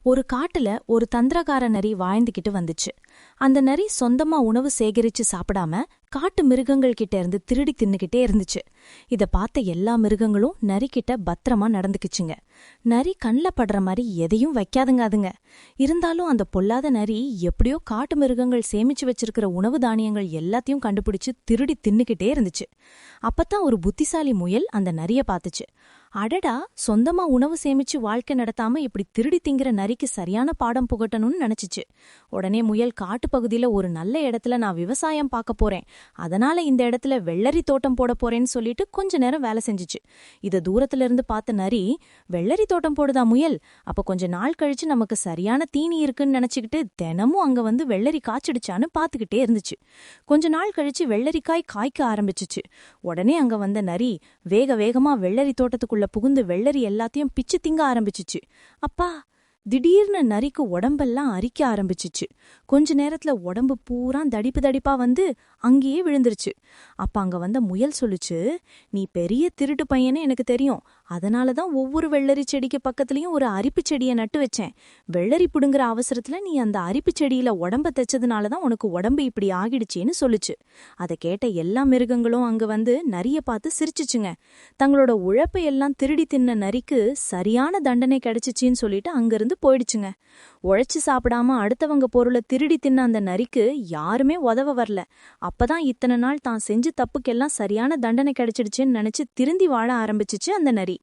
ஒரு காட்டுல ஒரு தந்திரகார நரி வாழ்ந்துகிட்டு வந்துச்சு. அந்த நரி சொந்தமா உணவு சேகரிச்சு சாப்பிடாம காட்டு மிருகங்கள் கிட்ட இருந்து திருடி தின்னுகிட்டே இருந்துச்சு. இத பார்த்த எல்லா மிருகங்களும் நரிக்கிட்ட பத்திரமா நடந்துக்குச்சுங்க. நரி கண்ல படுற மாதிரி எதையும் வைக்காதுங்க அதுங்க. இருந்தாலும் அந்த பொல்லாத நரி எப்படியோ காட்டு மிருகங்கள் சேமிச்சு வச்சிருக்கிற உணவு தானியங்கள் எல்லாத்தையும் கண்டுபிடிச்சு திருடி தின்னுகிட்டே இருந்துச்சு. அப்பத்தான் ஒரு புத்திசாலி முயல் அந்த நரிய பார்த்துச்சு. அடடா, சொந்தமா உணவு சேமிச்சு வாழ்க்கை நடத்தாம இப்படி திருடி திங்கிற நரிக்கு சரியான பாடம் புகட்டணும்னு நினைச்சிச்சு. உடனே முயல் காட்டு பகுதியில ஒரு நல்ல இடத்துல நான் விவசாயம் பார்க்க போறேன், அதனால இந்த இடத்துல வெள்ளரி தோட்டம் போட போறேன்னு சொல்லிட்டு கொஞ்ச நேரம் வேலை செஞ்சுச்சு. இத தூரத்துல இருந்து பார்த்த நரி, வெள்ளரி தோட்டம் போடுதா முயல், அப்ப கொஞ்ச நாள் கழிச்சு நமக்கு சரியான தீனி இருக்குன்னு நினைச்சுக்கிட்டு தினமும் அங்க வந்து வெள்ளரி காய்ச்சிடுச்சான்னு பாத்துக்கிட்டே இருந்துச்சு. கொஞ்ச நாள் கழிச்சு வெள்ளரிக்காய் காய்க்க ஆரம்பிச்சுச்சு. உடனே அங்க வந்த நரி வேக வேகமா வெள்ளரி தோட்டத்துக்குள்ள புகுந்து வெள்ளரி எல்லாத்தையும் பிச்சு திங்க ஆரம்பிச்சுச்சு. அப்பா, திடீர்னு நரிக்கு உடம்பெல்லாம் அரிக்க ஆரம்பிச்சுச்சு. கொஞ்ச நேரத்துல உடம்பு பூரா தடிப்பு தடிப்பா வந்து அங்கேயே விழுந்துருச்சு. அப்ப அங்க வந்த முயல் சொல்லுச்சு, நீ பெரிய திருட்டு பையனே எனக்கு தெரியும், அதனாலதான் ஒவ்வொரு வெள்ளரி செடிக்கு பக்கத்துலயும் ஒரு அரிப்பு செடியை நட்டு வச்சேன். வெள்ளரி புடுங்குற அவசரத்துல நீ அந்த அரிப்பு செடியில உடம்ப தைச்சதுனாலதான் உனக்கு உடம்பு இப்படி ஆகிடுச்சேன்னு சொல்லுச்சு. அதை கேட்ட எல்லா மிருகங்களும் அங்க வந்து நரிய பார்த்து சிரிச்சுச்சுங்க. தங்களோட உழைப்பை எல்லாம் திருடி தின்ன நரிக்கு சரியான தண்டனை கிடைச்சிச்சின்னு சொல்லிட்டு அங்கிருந்து போயிடுச்சுங்க. உழைச்சு சாப்பிடாம அடுத்தவங்க பொருளை திருடி தின்ன அந்த நரிக்கு யாருமே உதவ வரல. அப்பதான் இத்தனை நாள் தான் செஞ்ச தப்புக்கெல்லாம் சரியான தண்டனை கிடைச்சிடுச்சுன்னு நினைச்சு திருந்தி வாழ ஆரம்பிச்சுச்சு அந்த நரி.